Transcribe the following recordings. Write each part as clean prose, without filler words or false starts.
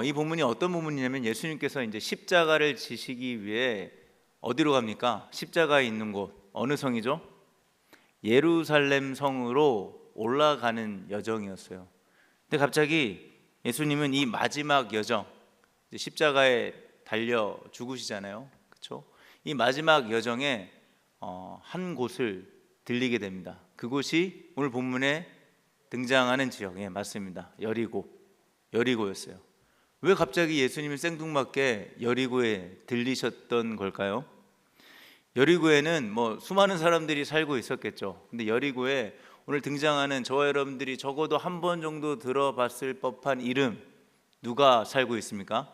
이 본문이 어떤 본문이냐면 예수님께서 이제 십자가를 지시기 위해 어디로 갑니까? 십자가에 있는 곳 어느 성이죠? 예루살렘 성으로 올라가는 여정이었어요. 근데 갑자기 예수님은 이 마지막 여정, 이제 십자가에 달려 죽으시잖아요, 그렇죠? 이 마지막 여정에 한 곳을 들리게 됩니다. 그곳이 오늘 본문에 등장하는 지역, 예, 맞습니다. 여리고였어요. 왜 갑자기 예수님이 생뚱맞게 여리고에 들리셨던 걸까요? 여리고에는 뭐 수많은 사람들이 살고 있었겠죠. 근데 여리고에 오늘 등장하는 저와 여러분들이 적어도 한 번 정도 들어봤을 법한 이름, 누가 살고 있습니까?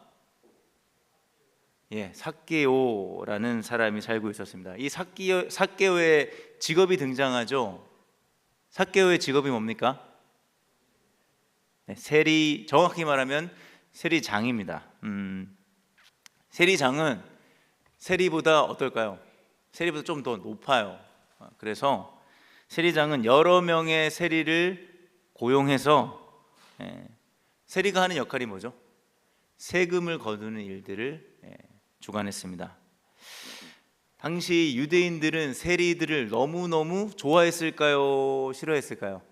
예, 삭개오라는 사람이 살고 있었습니다. 이 삭개오의 직업이 등장하죠. 삭개오의 직업이 뭡니까? 네, 정확히 말하면 세리장입니다. 세리장은 세리보다 어떨까요? 세리보다 좀 더 높아요. 그래서 세리장은 여러 명의 세리를 고용해서 세리가 하는 역할이 뭐죠? 세금을 거두는 일들을 주관했습니다. 당시 유대인들은 세리들을 너무너무 좋아했을까요? 싫어했을까요?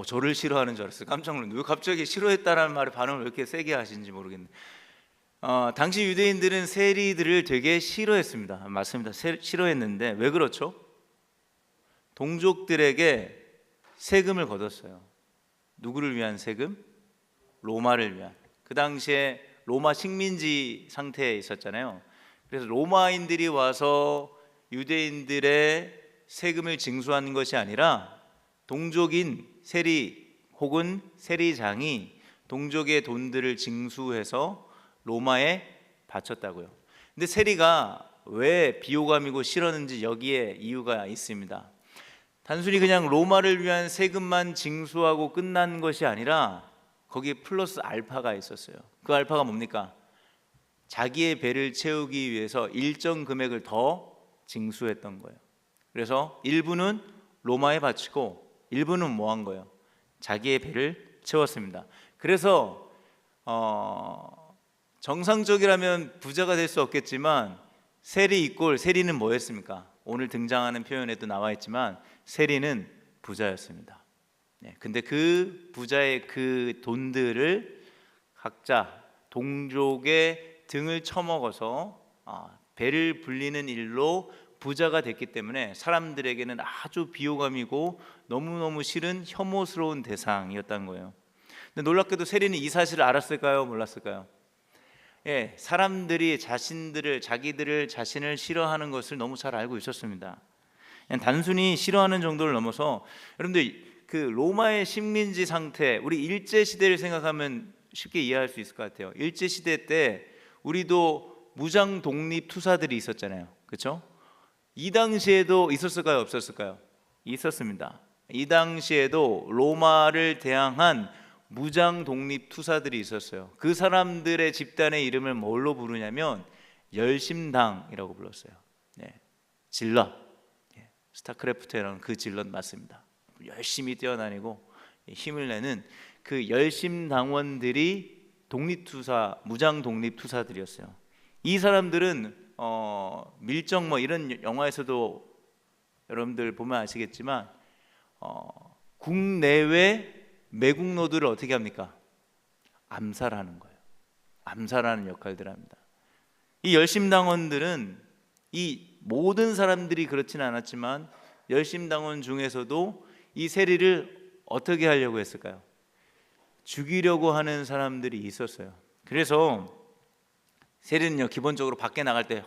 저를 싫어하는 줄 알았어요. 깜짝 놀랐는데 왜 갑자기 싫어했다라는 말에 반응을 왜 이렇게 세게 하시는지 모르겠네. 당시 유대인들은 세리들을 되게 싫어했습니다. 맞습니다. 싫어했는데 왜 그렇죠? 동족들에게 세금을 걷었어요. 누구를 위한 세금? 로마를 위한. 그 당시에 로마 식민지 상태에 있었잖아요. 그래서 로마인들이 와서 유대인들의 세금을 징수하는 것이 아니라 동족인 세리 혹은 세리장이 동족의 돈들을 징수해서 로마에 바쳤다고요. 근데 세리가 왜 비호감이고 싫었는지 여기에 이유가 있습니다. 단순히 그냥 로마를 위한 세금만 징수하고 끝난 것이 아니라 거기에 플러스 알파가 있었어요. 그 알파가 뭡니까? 자기의 배를 채우기 위해서 일정 금액을 더 징수했던 거예요. 그래서 일부는 로마에 바치고 일부는 뭐 한 거예요? 자기의 배를 채웠습니다. 그래서 정상적이라면 부자가 될 수 없겠지만 세리는 뭐였습니까? 오늘 등장하는 표현에도 나와 있지만 세리는 부자였습니다. 근데 그 부자의 그 돈들을 각자 동족의 등을 쳐먹어서 배를 불리는 일로 부자가 됐기 때문에 사람들에게는 아주 비호감이고 너무너무 싫은 혐오스러운 대상이었다는 거예요. 근데 놀랍게도 세리는 이 사실을 알았을까요? 몰랐을까요? 예, 사람들이 자신을 싫어하는 것을 너무 잘 알고 있었습니다. 그냥 단순히 싫어하는 정도를 넘어서 여러분들 그 로마의 식민지 상태, 우리 일제 시대를 생각하면 쉽게 이해할 수 있을 것 같아요. 일제 시대 때 우리도 무장 독립 투사들이 있었잖아요, 그렇죠? 이 당시에도 있었을까요? 없었을까요? 있었습니다. 이 당시에도 로마를 대항한 무장 독립 투사들이 있었어요. 그 사람들의 집단의 이름을 뭘로 부르냐면 열심당이라고 불렀어요. 질럿, 스타크래프트라는 그 질럿 맞습니다. 열심히 뛰어다니고 힘을 내는 그 열심당원들이 무장 독립 투사들이었어요. 이 사람들은 밀정 뭐 이런 영화에서도 여러분들 보면 아시겠지만 국내외 매국노들을 어떻게 합니까? 암살하는 거예요. 암살하는 역할들을 합니다. 이 열심당원들은 이 모든 사람들이 그렇지는 않았지만 열심당원 중에서도 이 세리를 어떻게 하려고 했을까요? 죽이려고 하는 사람들이 있었어요. 그래서 세리는요, 기본적으로 밖에 나갈 때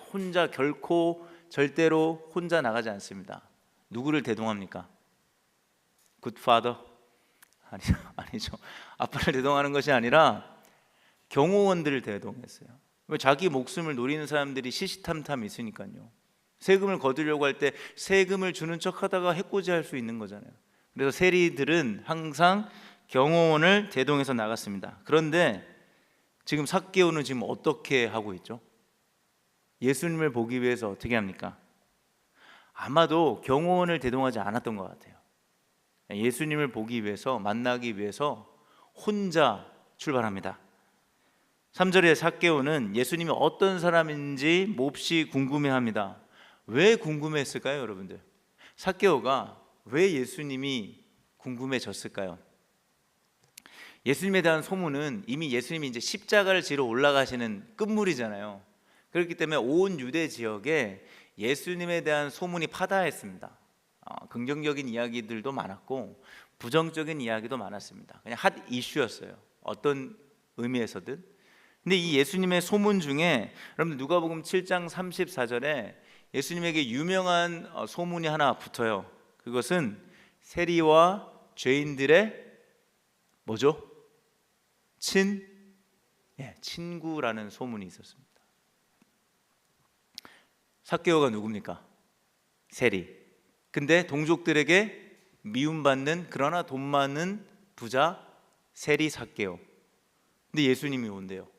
절대로 혼자 나가지 않습니다. 누구를 대동합니까? 굿파더? 아니죠. 아빠를 대동하는 것이 아니라 경호원들을 대동했어요. 자기 목숨을 노리는 사람들이 시시탐탐 있으니까요. 세금을 거두려고 할 때 세금을 주는 척하다가 해코지할 수 있는 거잖아요. 그래서 세리들은 항상 경호원을 대동해서 나갔습니다. 그런데 지금 삭개오는 지금 어떻게 하고 있죠? 예수님을 보기 위해서 어떻게 합니까? 아마도 경호원을 대동하지 않았던 것 같아요. 예수님을 보기 위해서, 만나기 위해서 혼자 출발합니다. 3절에 삭개오는 예수님이 어떤 사람인지 몹시 궁금해합니다. 왜 궁금했을까요, 여러분들? 삭개오가 왜 예수님이 궁금해졌을까요? 예수님에 대한 소문은 이미 예수님이 이제 십자가를 지러 올라가시는 끝물이잖아요. 그렇기 때문에 온 유대 지역에 예수님에 대한 소문이 파다했습니다. 긍정적인 이야기들도 많았고 부정적인 이야기도 많았습니다. 그냥 핫 이슈였어요. 어떤 의미에서든. 근데 이 예수님의 소문 중에 여러분 누가복음 7장 34절에 예수님에게 유명한 소문이 하나 붙어요. 그것은 세리와 죄인들의 뭐죠? 친구라는 소문이 있었습니다. 삭개오가 누굽니까? 세리. 근데 동족들에게 미움받는 그러나 돈 많은 부자 세리 삭개오. 근데 예수님이 온대요.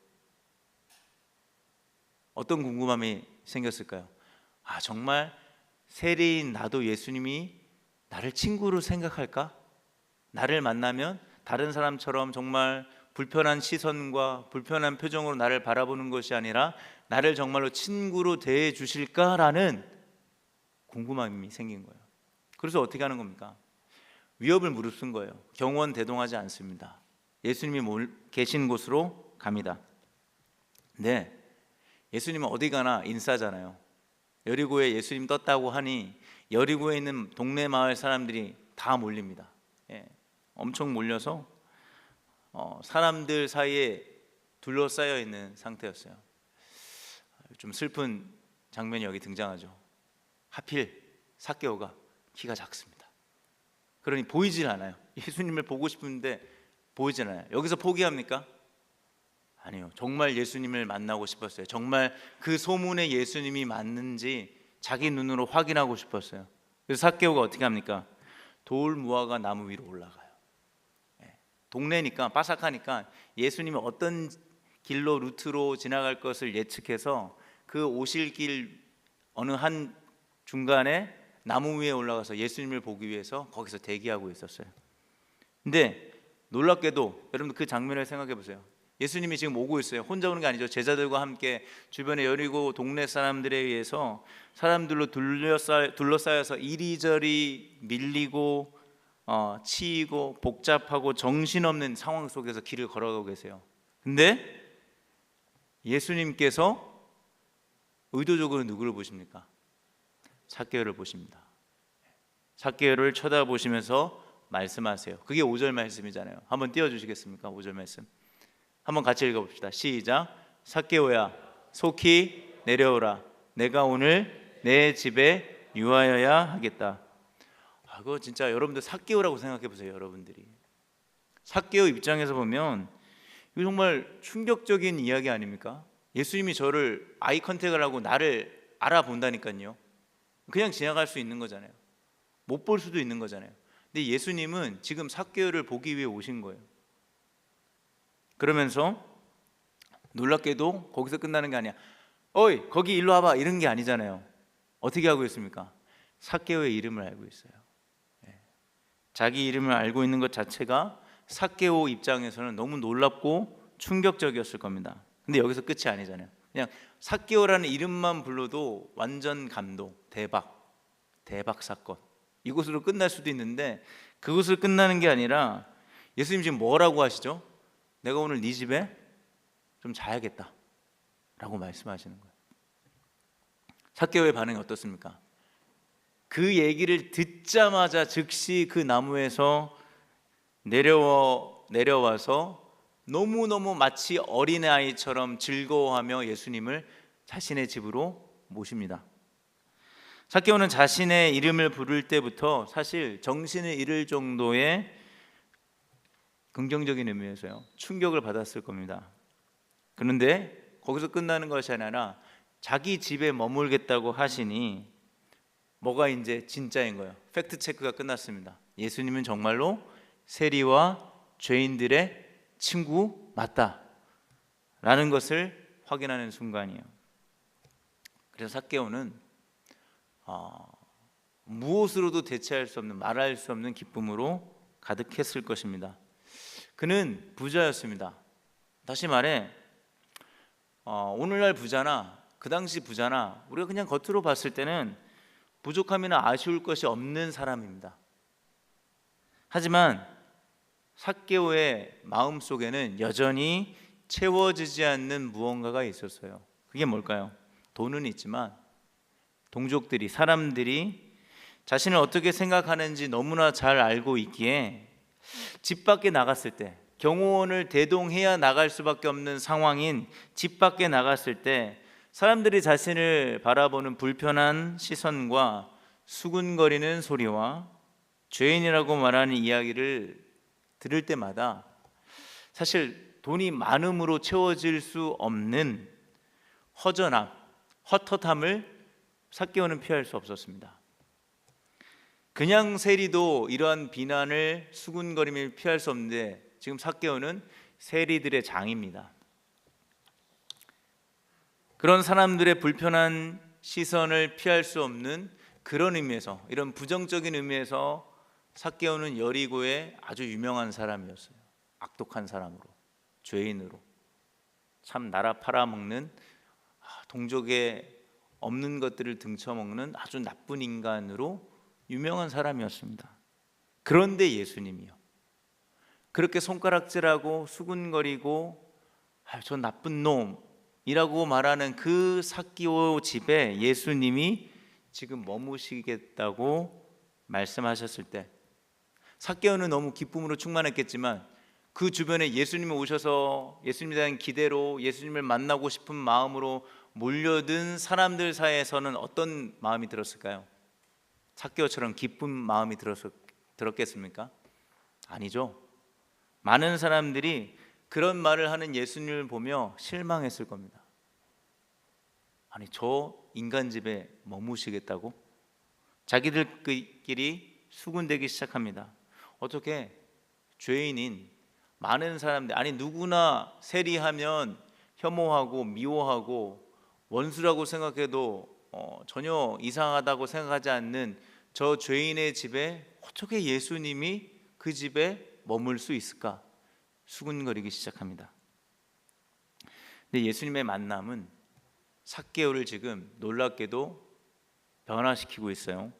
어떤 궁금함이 생겼을까요? 정말 세리인 나도 예수님이 나를 친구로 생각할까? 나를 만나면 다른 사람처럼 정말 불편한 시선과 불편한 표정으로 나를 바라보는 것이 아니라 나를 정말로 친구로 대해 주실까라는 궁금함이 생긴 거예요. 그래서 어떻게 하는 겁니까? 위협을 무릅쓴 거예요. 경원대동하지 않습니다. 예수님이 계신 곳으로 갑니다. 네, 예수님은 어디 가나 인싸잖아요. 여리고에 예수님 떴다고 하니 여리고에 있는 동네 마을 사람들이 다 몰립니다. 엄청 몰려서 사람들 사이에 둘러싸여 있는 상태였어요. 좀 슬픈 장면이 여기 등장하죠. 하필 삭개오가 키가 작습니다. 그러니 보이질 않아요. 예수님을 보고 싶은데 보이질 않아요. 여기서 포기합니까? 아니요. 정말 예수님을 만나고 싶었어요. 정말 그 소문의 예수님이 맞는지 자기 눈으로 확인하고 싶었어요. 그래서 삭개오가 어떻게 합니까? 돌 무화과 나무 위로 올라가요. 동네니까 바삭하니까 예수님이 어떤 길로 루트로 지나갈 것을 예측해서 그 오실 길 어느 한 중간에 나무 위에 올라가서 예수님을 보기 위해서 거기서 대기하고 있었어요. 근데 놀랍게도 여러분 그 장면을 생각해 보세요. 예수님이 지금 오고 있어요. 혼자 오는 게 아니죠. 제자들과 함께 주변에 여리고 동네 사람들에 의해서 사람들로 둘러싸여서 이리저리 밀리고 치이고 복잡하고 정신없는 상황 속에서 길을 걸어가고 계세요. 근데 예수님께서 의도적으로 누구를 보십니까? 삭개오를 보십니다. 삭개오를 쳐다보시면서 말씀하세요. 그게 5절 말씀이잖아요. 한번 띄워주시겠습니까? 5절 말씀 한번 같이 읽어봅시다. 시작. 삭개오야 속히 내려오라. 내가 오늘 내 집에 유하여야 하겠다. 그거 진짜 여러분들 삭개오라고 생각해 보세요. 여러분들이 삭개오 입장에서 보면 이거 정말 충격적인 이야기 아닙니까? 예수님이 저를 아이 컨택을 하고 나를 알아본다니까요. 그냥 지나갈 수 있는 거잖아요. 못 볼 수도 있는 거잖아요. 근데 예수님은 지금 삭개오를 보기 위해 오신 거예요. 그러면서 놀랍게도 거기서 끝나는 게 아니야. 어이 거기 일로 와봐 이런 게 아니잖아요. 어떻게 하고 있습니까? 삭개오의 이름을 알고 있어요. 자기 이름을 알고 있는 것 자체가 삭개오 입장에서는 너무 놀랍고 충격적이었을 겁니다. 근데 여기서 끝이 아니잖아요. 그냥 삭개오라는 이름만 불러도 완전 감동, 대박 사건 이곳으로 끝날 수도 있는데 그곳으로 끝나는 게 아니라 예수님 지금 뭐라고 하시죠? 내가 오늘 네 집에 좀 자야겠다 라고 말씀하시는 거예요. 삭개오의 반응이 어떻습니까? 그 얘기를 듣자마자 즉시 그 나무에서 내려와서 너무너무 마치 어린아이처럼 즐거워하며 예수님을 자신의 집으로 모십니다. 삭개오는 자신의 이름을 부를 때부터 사실 정신을 잃을 정도의 긍정적인 의미에서요 충격을 받았을 겁니다. 그런데 거기서 끝나는 것이 아니라 자기 집에 머물겠다고 하시니 뭐가 이제 진짜인 거예요. 팩트 체크가 끝났습니다. 예수님은 정말로 세리와 죄인들의 친구 맞다라는 것을 확인하는 순간이에요. 그래서 삭개오는 무엇으로도 대체할 수 없는 말할 수 없는 기쁨으로 가득했을 것입니다. 그는 부자였습니다. 다시 말해 오늘날 부자나 그 당시 부자나 우리가 그냥 겉으로 봤을 때는 부족함이나 아쉬울 것이 없는 사람입니다. 하지만 삭개오의 마음속에는 여전히 채워지지 않는 무언가가 있었어요. 그게 뭘까요? 돈은 있지만 동족들이, 사람들이 자신을 어떻게 생각하는지 너무나 잘 알고 있기에 집 밖에 나갔을 때, 경호원을 대동해야 나갈 수밖에 없는 상황인 집 밖에 나갔을 때 사람들이 자신을 바라보는 불편한 시선과 수군거리는 소리와 죄인이라고 말하는 이야기를 들을 때마다 사실 돈이 많음으로 채워질 수 없는 허전함, 헛헛함을 삭개오는 피할 수 없었습니다. 그냥 세리도 이러한 비난을, 수군거림을 피할 수 없는데 지금 삭개오는 세리들의 장입니다. 그런 사람들의 불편한 시선을 피할 수 없는 그런 의미에서, 이런 부정적인 의미에서 삭개오는 여리고의 아주 유명한 사람이었어요. 악독한 사람으로, 죄인으로, 참 나라 팔아먹는, 동족에 없는 것들을 등쳐먹는 아주 나쁜 인간으로 유명한 사람이었습니다. 그런데 예수님이요, 그렇게 손가락질하고 수군거리고 저 나쁜 놈이라고 말하는 그 삭개오 집에 예수님이 지금 머무시겠다고 말씀하셨을 때 삭개오는 너무 기쁨으로 충만했겠지만 그 주변에 예수님이 오셔서 예수님에 대한 기대로 예수님을 만나고 싶은 마음으로 몰려든 사람들 사이에서는 어떤 마음이 들었을까요? 삭개오처럼 기쁜 마음이 들었겠습니까? 아니죠. 많은 사람들이 그런 말을 하는 예수님을 보며 실망했을 겁니다. 아니, 저 인간 집에 머무시겠다고? 자기들끼리 수군대기 시작합니다. 어떻게 죄인인 많은 사람들, 아니 누구나 세리하면 혐오하고 미워하고 원수라고 생각해도 전혀 이상하다고 생각하지 않는 저 죄인의 집에 어떻게 예수님이 그 집에 머물 수 있을까? 수군거리기 시작합니다. 근데 예수님의 만남은 삭개오를 지금 놀랍게도 변화시키고 있어요.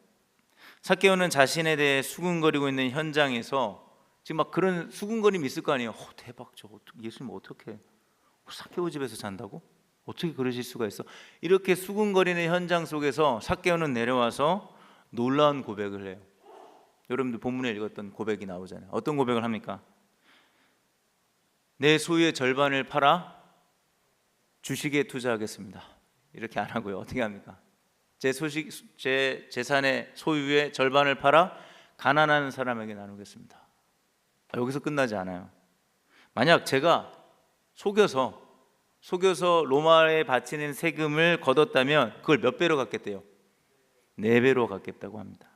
삭개오는 자신에 대해 수군거리고 있는 현장에서 지금 막 그런 수군거림이 있을 거 아니에요. 대박, 저 예수님 어떻게 삭개오 집에서 잔다고? 어떻게 그러실 수가 있어? 이렇게 수군거리는 현장 속에서 삭개오는 내려와서 놀라운 고백을 해요. 여러분들 본문에 읽었던 고백이 나오잖아요. 어떤 고백을 합니까? 내 소유의 절반을 팔아 주식에 투자하겠습니다. 이렇게 안 하고요. 어떻게 합니까? 제 재산의 소유의 절반을 팔아 가난한 사람에게 나누겠습니다. 여기서 끝나지 않아요. 만약 제가 속여서 로마에 바치는 세금을 걷었다면 그걸 몇 배로 갚겠대요? 4배로 갚겠다고 합니다.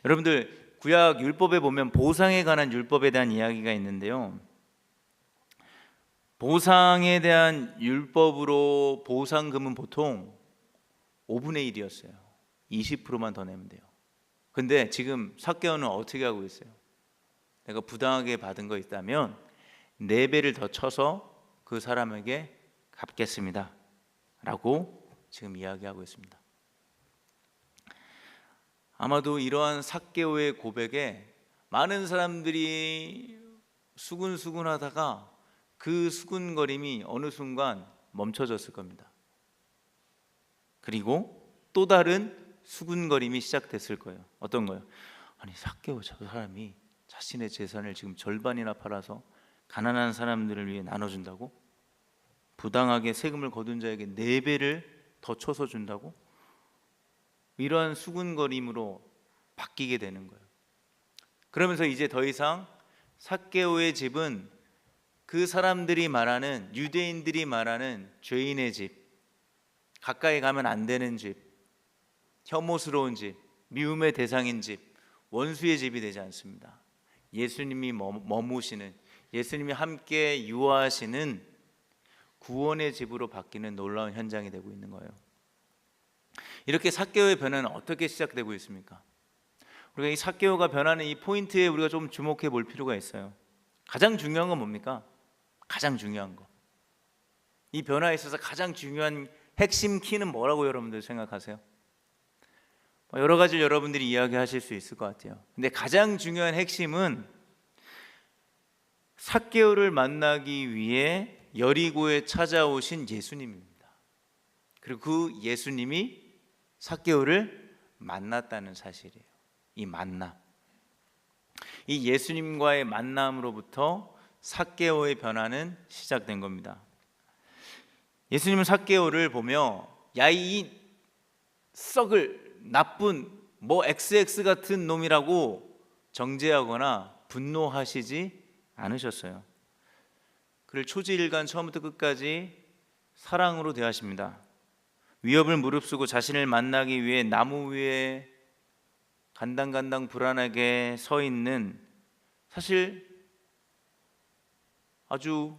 여러분들 구약 율법에 보면 보상에 관한 율법에 대한 이야기가 있는데요, 보상에 대한 율법으로 보상금은 보통 5분의 1이었어요. 20%만 더 내면 돼요. 근데 지금 삭개오는 어떻게 하고 있어요? 내가 부당하게 받은 거 있다면 4배를 더 쳐서 그 사람에게 갚겠습니다 라고 지금 이야기하고 있습니다. 아마도 이러한 삭개오의 고백에 많은 사람들이 수군수군하다가 그 수군거림이 어느 순간 멈춰졌을 겁니다. 그리고 또 다른 수군거림이 시작됐을 거예요. 어떤 거요? 아니, 삭개오 저 사람이 자신의 재산을 지금 절반이나 팔아서 가난한 사람들을 위해 나눠준다고? 부당하게 세금을 거둔 자에게 4배를 더 쳐서 준다고? 이러한 수군거림으로 바뀌게 되는 거예요. 그러면서 이제 더 이상 삭개오의 집은 그 사람들이 말하는, 유대인들이 말하는 죄인의 집, 가까이 가면 안 되는 집, 혐오스러운 집, 미움의 대상인 집, 원수의 집이 되지 않습니다. 예수님이 머무시는, 예수님이 함께 유하시는 구원의 집으로 바뀌는 놀라운 현장이 되고 있는 거예요. 이렇게 삭개오의 변화는 어떻게 시작되고 있습니까? 우리가 이 삭개오가 변하는 이 포인트에 우리가 좀 주목해 볼 필요가 있어요. 가장 중요한 건 뭡니까? 가장 중요한 거. 이 변화에 있어서 가장 중요한 핵심 키는 뭐라고 여러분들 생각하세요? 여러 가지를 여러분들이 이야기하실 수 있을 것 같아요. 근데 가장 중요한 핵심은 삭개오를 만나기 위해 여리고에 찾아오신 예수님입니다. 그리고 그 예수님이 삭개오를 만났다는 사실이에요. 이 만남, 이 예수님과의 만남으로부터 삭개오의 변화는 시작된 겁니다. 예수님은 삭개오를 보며 야, 이 썩을 나쁜 XX 같은 놈이라고 정죄하거나 분노하시지 않으셨어요. 그를 초지일관 처음부터 끝까지 사랑으로 대하십니다. 위협을 무릅쓰고 자신을 만나기 위해 나무 위에 간당간당 불안하게 서 있는, 사실 아주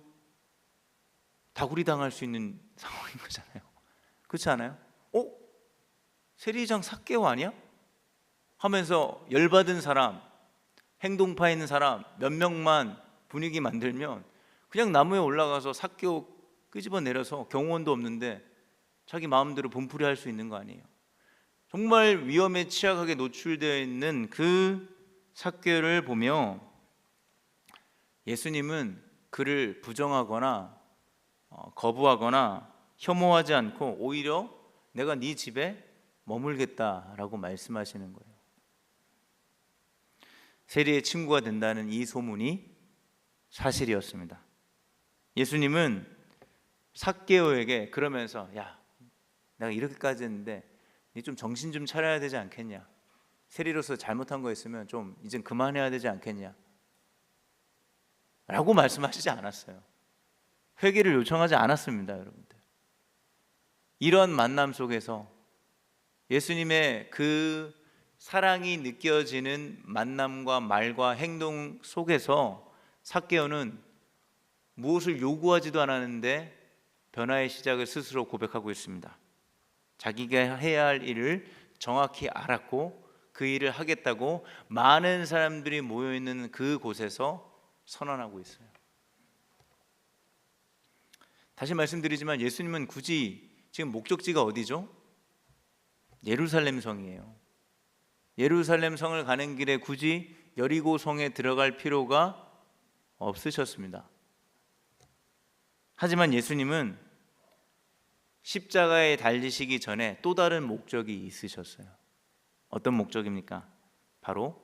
다구리 당할 수 있는 상황인 거잖아요. 그렇지 않아요? 세리장 삭개오 아니야? 하면서 열받은 사람, 행동파 있는 사람 몇 명만 분위기 만들면 그냥 나무에 올라가서 삭개오 끄집어 내려서 경호원도 없는데 자기 마음대로 분풀이 할 수 있는 거 아니에요? 정말 위험에 취약하게 노출되어 있는 그 삭개오를 보며 예수님은 그를 부정하거나 거부하거나 혐오하지 않고 오히려 내가 네 집에 머물겠다라고 말씀하시는 거예요. 세리의 친구가 된다는 이 소문이 사실이었습니다. 예수님은 삭개오에게 그러면서 야, 내가 이렇게까지 했는데 니 좀 정신 좀 차려야 되지 않겠냐? 세리로서 잘못한 거 있으면 좀 이젠 그만해야 되지 않겠냐? 라고 말씀하시지 않았어요. 회개를 요청하지 않았습니다, 여러분들. 이런 만남 속에서 예수님의 그 사랑이 느껴지는 만남과 말과 행동 속에서 삭개오는 무엇을 요구하지도 않았는데 변화의 시작을 스스로 고백하고 있습니다. 자기가 해야 할 일을 정확히 알았고 그 일을 하겠다고 많은 사람들이 모여있는 그곳에서 선언하고 있어요. 다시 말씀드리지만 예수님은 굳이 지금 목적지가 어디죠? 예루살렘 성이에요. 예루살렘 성을 가는 길에 굳이 여리고 성에 들어갈 필요가 없으셨습니다. 하지만 예수님은 십자가에 달리시기 전에 또 다른 목적이 있으셨어요. 어떤 목적입니까? 바로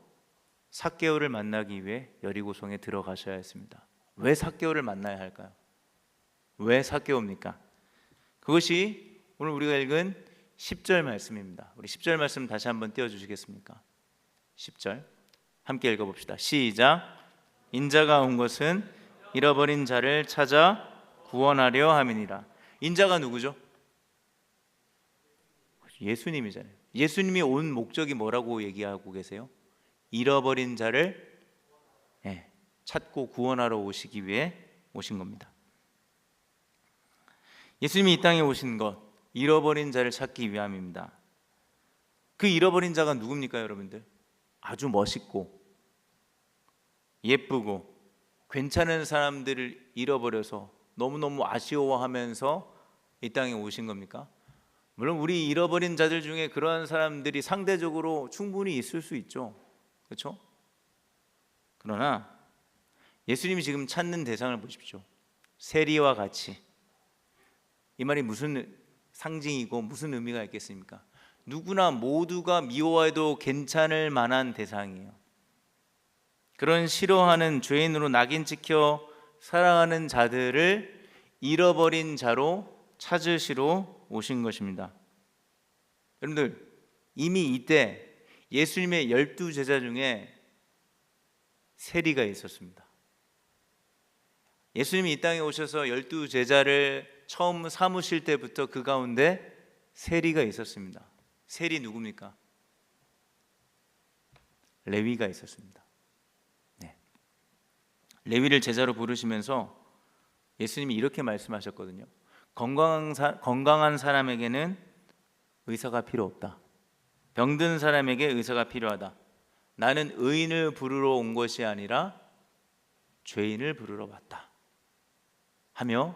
삭개오를 만나기 위해 여리고 성에 들어가셔야 했습니다. 왜 삭개오를 만나야 할까요? 왜 삭개오입니까? 그것이 오늘 우리가 읽은 10절 말씀입니다. 우리 10절 말씀 다시 한번 띄워주시겠습니까? 10절 함께 읽어봅시다. 시작. 인자가 온 것은 잃어버린 자를 찾아 구원하려 함이니라. 인자가 누구죠? 예수님이잖아요. 예수님이 온 목적이 뭐라고 얘기하고 계세요? 잃어버린 자를 찾고 구원하러 오시기 위해 오신 겁니다. 예수님이 이 땅에 오신 것, 잃어버린 자를 찾기 위함입니다. 그 잃어버린 자가 누굽니까, 여러분들? 아주 멋있고 예쁘고 괜찮은 사람들을 잃어버려서 너무너무 아쉬워하면서 이 땅에 오신 겁니까? 물론 우리 잃어버린 자들 중에 그러한 사람들이 상대적으로 충분히 있을 수 있죠. 그렇죠? 그러나 예수님이 지금 찾는 대상을 보십시오. 세리와 같이. 이 말이 무슨 상징이고 무슨 의미가 있겠습니까? 누구나 모두가 미워해도 괜찮을 만한 대상이에요. 그런 싫어하는 죄인으로 낙인 찍혀 살아가는 자들을 잃어버린 자로 찾으시러 오신 것입니다. 여러분들, 이미 이때 예수님의 12제자 중에 세리가 있었습니다. 예수님이 이 땅에 오셔서 12제자를 처음 삼으실 때부터 그 가운데 세리가 있었습니다. 세리 누굽니까? 레위가 있었습니다. 레위를 제자로 부르시면서 예수님이 이렇게 말씀하셨거든요. 건강한 사람에게는 의사가 필요 없다. 병든 사람에게 의사가 필요하다. 나는 의인을 부르러 온 것이 아니라 죄인을 부르러 왔다. 하며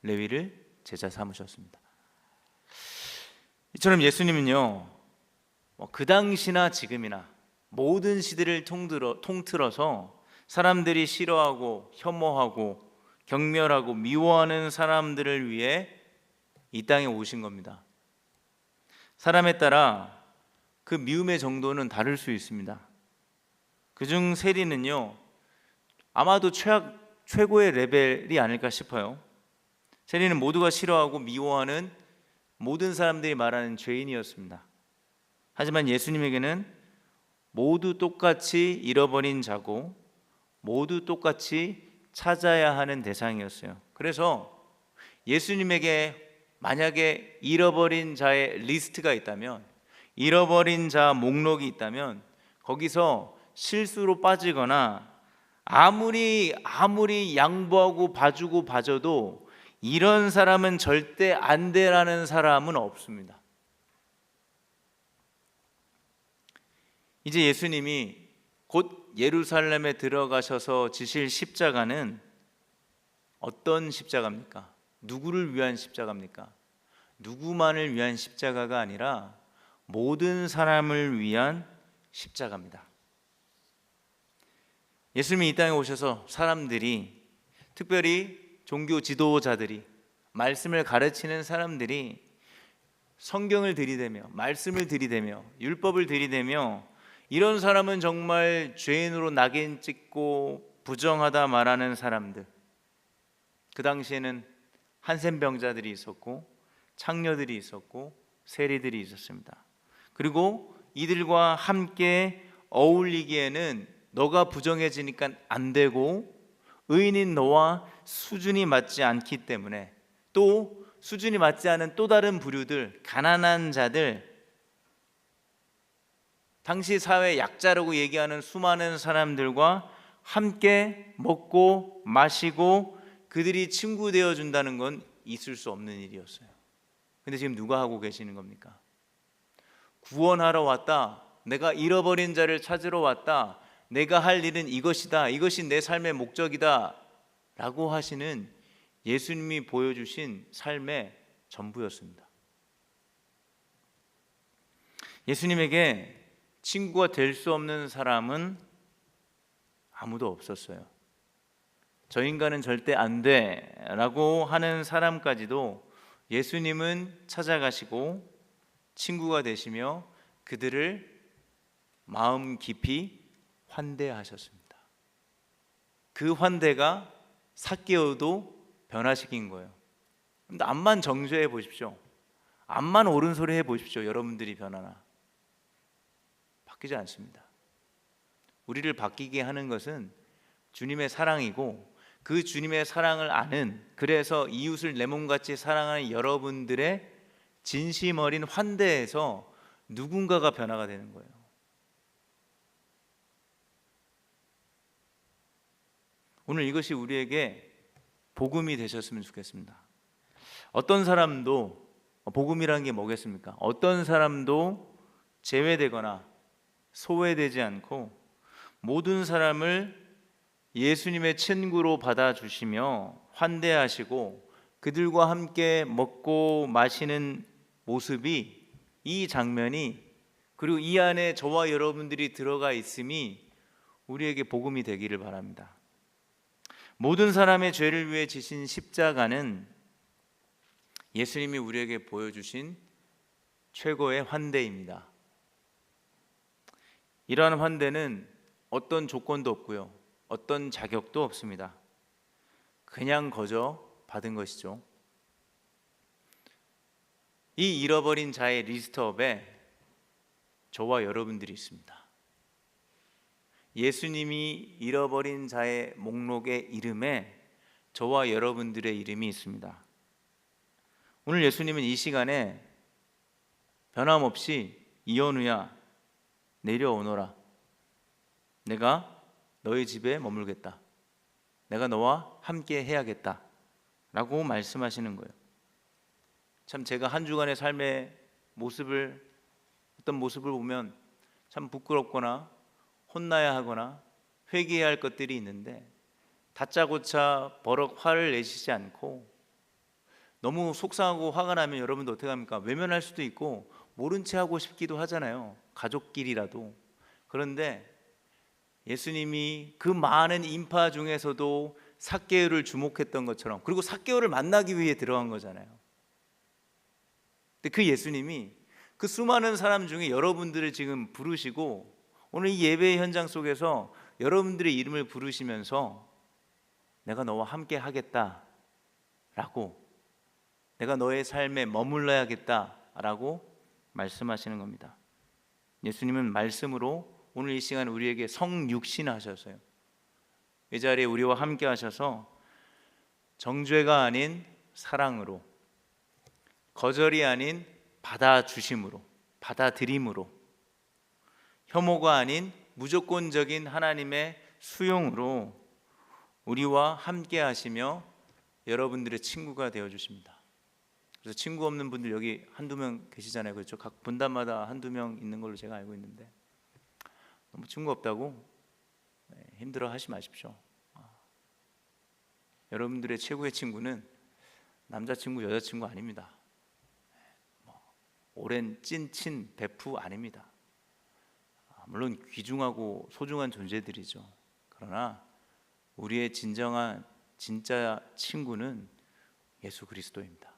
레위를 제자 삼으셨습니다. 이처럼 예수님은요, 그 당시나 지금이나 모든 시대를 통틀어서 사람들이 싫어하고 혐오하고 경멸하고 미워하는 사람들을 위해 이 땅에 오신 겁니다. 사람에 따라 그 미움의 정도는 다를 수 있습니다. 그중 세리는요, 아마도 최고의 레벨이 아닐까 싶어요. 세리는 모두가 싫어하고 미워하는 모든 사람들이 말하는 죄인이었습니다. 하지만 예수님에게는 모두 똑같이 잃어버린 자고 모두 똑같이 찾아야 하는 대상이었어요. 그래서 예수님에게 만약에 잃어버린 자의 리스트가 있다면, 잃어버린 자 목록이 있다면 거기서 실수로 빠지거나 아무리 양보하고 봐주고 봐줘도 이런 사람은 절대 안 돼라는 사람은 없습니다. 이제 예수님이 곧 예루살렘에 들어가셔서 지실 십자가는 어떤 십자가입니까? 누구를 위한 십자가입니까? 누구만을 위한 십자가가 아니라 모든 사람을 위한 십자가입니다. 예수님이 이 땅에 오셔서 사람들이, 특별히 종교 지도자들이, 말씀을 가르치는 사람들이 성경을 들이대며 말씀을 들이대며 율법을 들이대며 이런 사람은 정말 죄인으로 낙인 찍고 부정하다 말하는 사람들, 그 당시에는 한센병자들이 있었고 창녀들이 있었고 세리들이 있었습니다. 그리고 이들과 함께 어울리기에는 너가 부정해지니까 안 되고 의인인 너와 수준이 맞지 않기 때문에, 또 수준이 맞지 않은 또 다른 부류들, 가난한 자들, 당시 사회 약자라고 얘기하는 수많은 사람들과 함께 먹고 마시고 그들이 친구 되어 준다는 건 있을 수 없는 일이었어요. 근데 지금 누가 하고 계시는 겁니까? 구원하러 왔다, 내가 잃어버린 자를 찾으러 왔다, 내가 할 일은 이것이다, 이것이 내 삶의 목적이다 라고 하시는 예수님이 보여주신 삶의 전부였습니다. 예수님에게 친구가 될 수 없는 사람은 아무도 없었어요. 저 인간은 절대 안 돼 라고 하는 사람까지도 예수님은 찾아가시고 친구가 되시며 그들을 마음 깊이 환대하셨습니다. 그 환대가 삭개오도 변화시킨 거예요. 근데 암만 정죄해 보십시오. 암만 옳은 소리 해 보십시오. 여러분들이 변하나 바뀌지 않습니다. 우리를 바뀌게 하는 것은 주님의 사랑이고, 그 주님의 사랑을 아는, 그래서 이웃을 내 몸같이 사랑하는 여러분들의 진심 어린 환대에서 누군가가 변화가 되는 거예요. 오늘 이것이 우리에게 복음이 되셨으면 좋겠습니다. 어떤 사람도, 복음이라는 게 뭐겠습니까? 어떤 사람도 제외되거나 소외되지 않고 모든 사람을 예수님의 친구로 받아주시며 환대하시고 그들과 함께 먹고 마시는 모습이, 이 장면이, 그리고 이 안에 저와 여러분들이 들어가 있음이 우리에게 복음이 되기를 바랍니다. 모든 사람의 죄를 위해 지신 십자가는 예수님이 우리에게 보여주신 최고의 환대입니다. 이러한 환대는 어떤 조건도 없고요, 어떤 자격도 없습니다. 그냥 거저 받은 것이죠. 이 잃어버린 자의 리스트업에 저와 여러분들이 있습니다. 예수님이 잃어버린 자의 목록의 이름에 저와 여러분들의 이름이 있습니다. 오늘 예수님은 이 시간에 변함없이 이현우야 내려오너라, 내가 너희 집에 머물겠다, 내가 너와 함께 해야겠다 라고 말씀하시는 거예요. 참 제가 한 주간의 삶의 어떤 모습을 보면 참 부끄럽거나 혼나야 하거나 회개해야 할 것들이 있는데, 다짜고짜 버럭 화를 내시지 않고, 너무 속상하고 화가 나면 여러분도 어떻게 합니까? 외면할 수도 있고 모른 채 하고 싶기도 하잖아요, 가족끼리라도. 그런데 예수님이 그 많은 인파 중에서도 삭개오를 주목했던 것처럼, 그리고 삭개오를 만나기 위해 들어간 거잖아요. 근데 그 예수님이 그 수많은 사람 중에 여러분들을 지금 부르시고, 오늘 이 예배의 현장 속에서 여러분들의 이름을 부르시면서 내가 너와 함께 하겠다라고, 내가 너의 삶에 머물러야겠다라고 말씀하시는 겁니다. 예수님은 말씀으로 오늘 이 시간 우리에게 성육신하셔서요, 이 자리에 우리와 함께 하셔서 정죄가 아닌 사랑으로, 거절이 아닌 받아주심으로, 받아들임으로, 혐오가 아닌 무조건적인 하나님의 수용으로 우리와 함께 하시며 여러분들의 친구가 되어 주십니다. 그래서 친구 없는 분들 여기 한두 명 계시잖아요. 그렇죠? 각 분단마다 한두 명 있는 걸로 제가 알고 있는데, 너무 친구 없다고 힘들어 하지 마십시오. 여러분들의 최고의 친구는 남자친구, 여자친구 아닙니다. 오랜 찐친 베프 아닙니다. 물론 귀중하고 소중한 존재들이죠. 그러나 우리의 진정한 진짜 친구는 예수 그리스도입니다.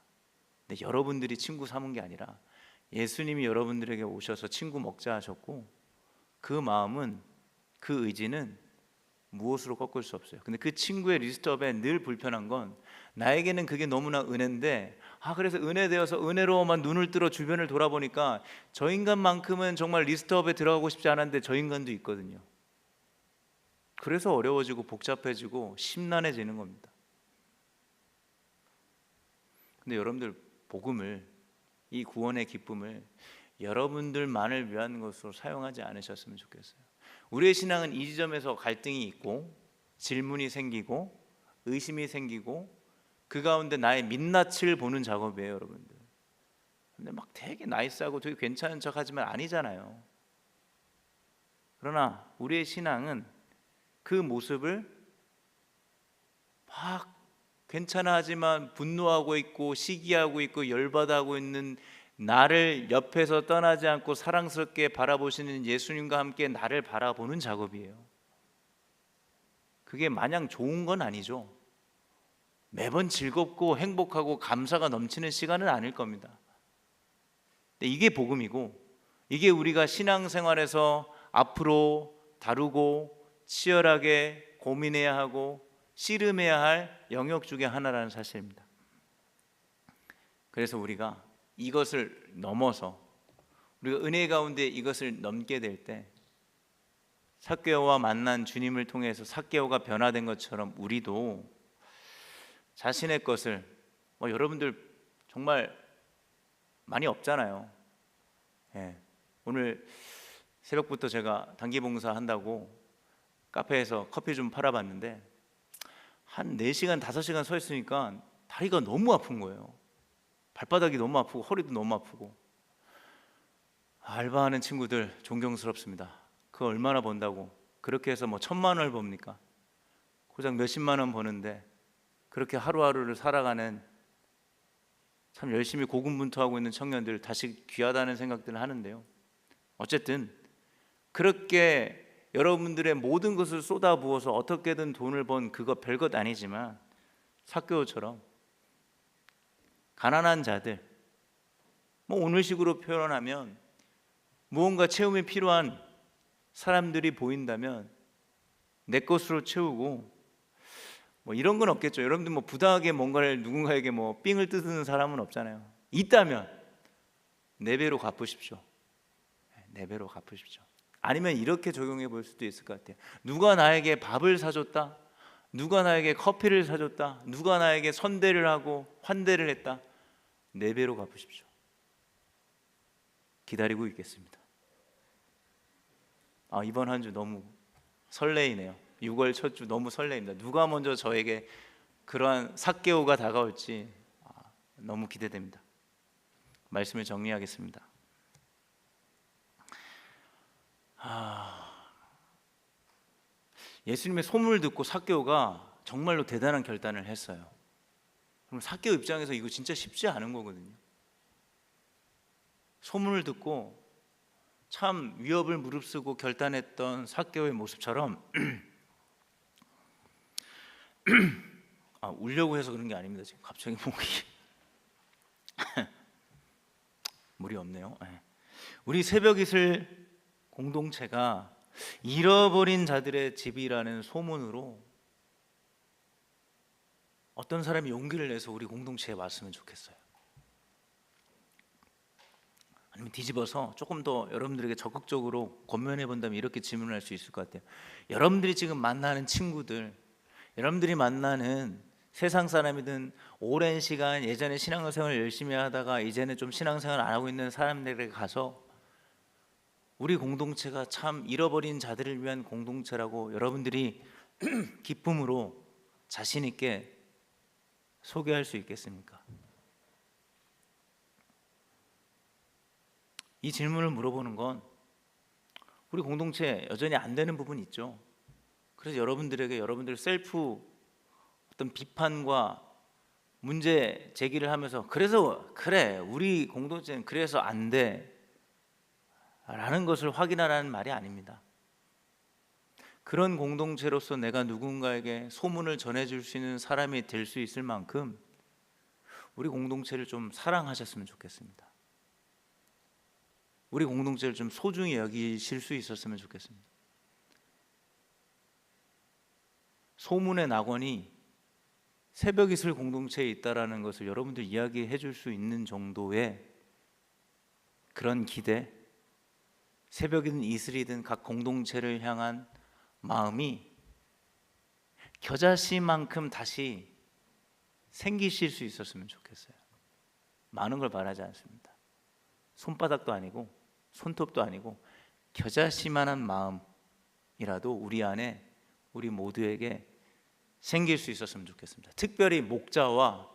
근데 여러분들이 친구 삼은 게 아니라 예수님이 여러분들에게 오셔서 친구 먹자 하셨고, 그 마음은, 그 의지는 무엇으로 꺾을 수 없어요. 근데 그 친구의 리스트업에 늘 불편한 건, 나에게는 그게 너무나 은혜인데, 그래서 은혜되어서 은혜로만 눈을 뜨러 주변을 돌아보니까 저 인간만큼은 정말 리스트업에 들어가고 싶지 않았는데 저 인간도 있거든요. 그래서 어려워지고 복잡해지고 심란해지는 겁니다. 근데 여러분들 복음을, 이 구원의 기쁨을 여러분들만을 위한 것으로 사용하지 않으셨으면 좋겠어요. 우리의 신앙은 이 지점에서 갈등이 있고 질문이 생기고 의심이 생기고 그 가운데 나의 민낯을 보는 작업이에요, 여러분들. 근데 막 되게 나이스하고 되게 괜찮은 척 하지만 아니잖아요. 그러나 우리의 신앙은 그 모습을 막 괜찮아 하지만 분노하고 있고 시기하고 있고 열받아하고 있는 나를 옆에서 떠나지 않고 사랑스럽게 바라보시는 예수님과 함께 나를 바라보는 작업이에요. 그게 마냥 좋은 건 아니죠. 매번 즐겁고 행복하고 감사가 넘치는 시간은 아닐 겁니다. 근데 이게 복음이고, 이게 우리가 신앙생활에서 앞으로 다루고 치열하게 고민해야 하고 씨름해야 할 영역 중에 하나라는 사실입니다. 그래서 우리가 이것을 넘어서, 우리가 은혜 가운데 이것을 넘게 될 때, 삭개오와 만난 주님을 통해서 삭개오가 변화된 것처럼 우리도 자신의 것을, 여러분들 정말 많이 없잖아요. 오늘 새벽부터 제가 단기 봉사 한다고 카페에서 커피 좀 팔아봤는데 한 4시간, 5시간 서 있으니까 다리가 너무 아픈 거예요. 발바닥이 너무 아프고 허리도 너무 아프고. 알바하는 친구들 존경스럽습니다. 그거 얼마나 번다고 그렇게 해서 1,000만 원을 법니까? 고작 몇십만 원 버는데 그렇게 하루하루를 살아가는, 참 열심히 고군분투하고 있는 청년들 다시 귀하다는 생각들을 하는데요. 어쨌든 그렇게 여러분들의 모든 것을 쏟아부어서 어떻게든 돈을 번 그거 별것 아니지만, 삭개오처럼 가난한 자들, 오늘식으로 표현하면 무언가 채움이 필요한 사람들이 보인다면 내 것으로 채우고, 이런 건 없겠죠. 여러분들 부당하게 뭔가를 누군가에게 삥을 뜯는 사람은 없잖아요. 있다면 4배로 갚으십시오. 4배로 갚으십시오. 아니면 이렇게 적용해 볼 수도 있을 것 같아요. 누가 나에게 밥을 사줬다, 누가 나에게 커피를 사줬다, 누가 나에게 선대를 하고 환대를 했다, 4배로 갚으십시오. 기다리고 있겠습니다. 이번 한 주 너무 설레이네요. 6월 첫 주 너무 설레입니다. 누가 먼저 저에게 그러한 삭개오가 다가올지 너무 기대됩니다. 말씀을 정리하겠습니다. 예수님의 소문을 듣고 삭개오가 정말로 대단한 결단을 했어요. 그럼 삭개오 입장에서 이거 진짜 쉽지 않은 거거든요. 소문을 듣고 참 위협을 무릅쓰고 결단했던 삭개오의 모습처럼 울려고 해서 그런 게 아닙니다. 지금 갑자기 목이 물이 없네요. 우리 새벽이슬 공동체가 잃어버린 자들의 집이라는 소문으로 어떤 사람이 용기를 내서 우리 공동체에 왔으면 좋겠어요. 아니면 뒤집어서 조금 더 여러분들에게 적극적으로 권면해 본다면 이렇게 질문할 수 있을 것 같아요. 여러분들이 지금 만나는 친구들, 여러분들이 만나는 세상 사람이든 오랜 시간 예전에 신앙생활을 열심히 하다가 이제는 좀 신앙생활을 안 하고 있는 사람들에게 가서 우리 공동체가 참 잃어버린 자들을 위한 공동체라고 여러분들이 기쁨으로 자신 있게 소개할 수 있겠습니까? 이 질문을 물어보는 건 우리 공동체 여전히 안 되는 부분이 있죠. 그래서 여러분들에게 여러분들 셀프 어떤 비판과 문제 제기를 하면서 그래서 그래 우리 공동체는 그래서 안 돼 라는 것을 확인하라는 말이 아닙니다. 그런 공동체로서 내가 누군가에게 소문을 전해줄 수 있는 사람이 될 수 있을 만큼 우리 공동체를 좀 사랑하셨으면 좋겠습니다. 우리 공동체를 좀 소중히 여기실 수 있었으면 좋겠습니다. 소문의 낙원이 새벽이슬 공동체에 있다라는 것을 여러분들 이야기해 줄 수 있는 정도의 그런 기대, 새벽이든 이슬이든 각 공동체를 향한 마음이 겨자씨만큼 다시 생기실 수 있었으면 좋겠어요. 많은 걸 바라지 않습니다. 손바닥도 아니고 손톱도 아니고 겨자씨만한 마음이라도 우리 안에 우리 모두에게 생길 수 있었으면 좋겠습니다. 특별히 목자와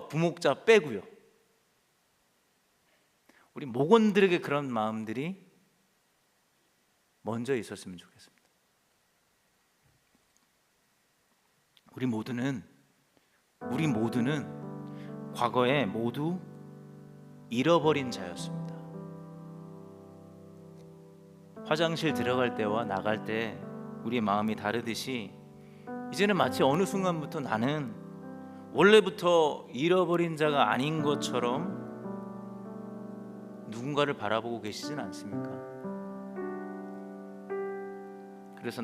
부목자 빼고요. 우리 목원들에게 그런 마음들이 먼저 있었으면 좋겠습니다. 우리 모두는 과거에 모두 잃어버린 자였습니다. 화장실 들어갈 때와 나갈 때 우리의 마음이 다르듯이 이제는 마치 어느 순간부터 나는 원래부터 잃어버린 자가 아닌 것처럼 누군가를 바라보고 계시진 않습니까? 그래서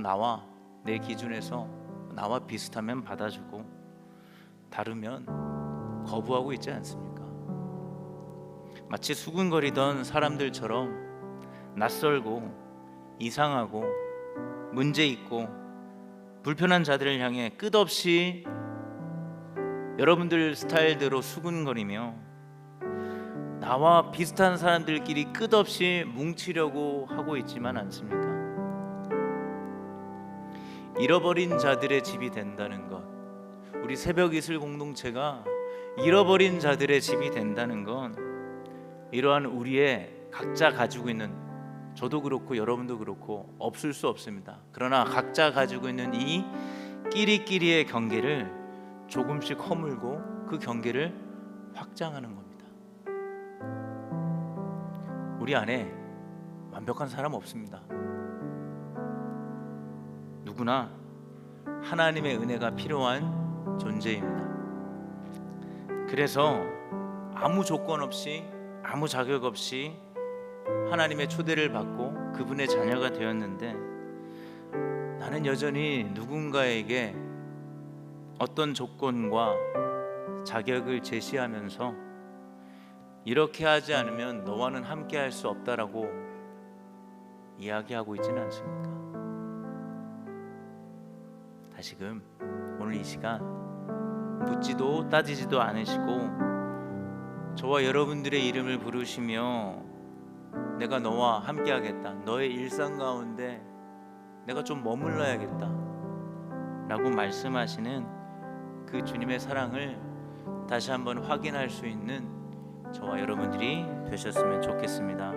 내 기준에서 나와 비슷하면 받아주고 다르면 거부하고 있지 않습니까? 마치 수군거리던 사람들처럼 낯설고 이상하고 문제 있고 불편한 자들을 향해 끝없이 여러분들 스타일대로 수군거리며 나와 비슷한 사람들끼리 끝없이 뭉치려고 하고 있지만 않습니까? 잃어버린 자들의 집이 된다는 것, 우리 새벽이슬 공동체가 잃어버린 자들의 집이 된다는 건 이러한 우리의 각자 가지고 있는, 저도 그렇고 여러분도 그렇고 없을 수 없습니다. 그러나 각자 가지고 있는 이 끼리끼리의 경계를 조금씩 허물고 그 경계를 확장하는 겁니다. 우리 안에 완벽한 사람 없습니다. 누구나 하나님의 은혜가 필요한 존재입니다. 그래서 아무 조건 없이 아무 자격 없이 하나님의 초대를 받고 그분의 자녀가 되었는데 나는 여전히 누군가에게 어떤 조건과 자격을 제시하면서 이렇게 하지 않으면 너와는 함께 할 수 없다라고 이야기하고 있지는 않습니까? 다시금 오늘 이 시간 묻지도 따지지도 않으시고 저와 여러분들의 이름을 부르시며 내가 너와 함께 하겠다, 너의 일상 가운데 내가 좀 머물러야겠다 라고 말씀하시는 그 주님의 사랑을 다시 한번 확인할 수 있는 저와 여러분들이 되셨으면 좋겠습니다.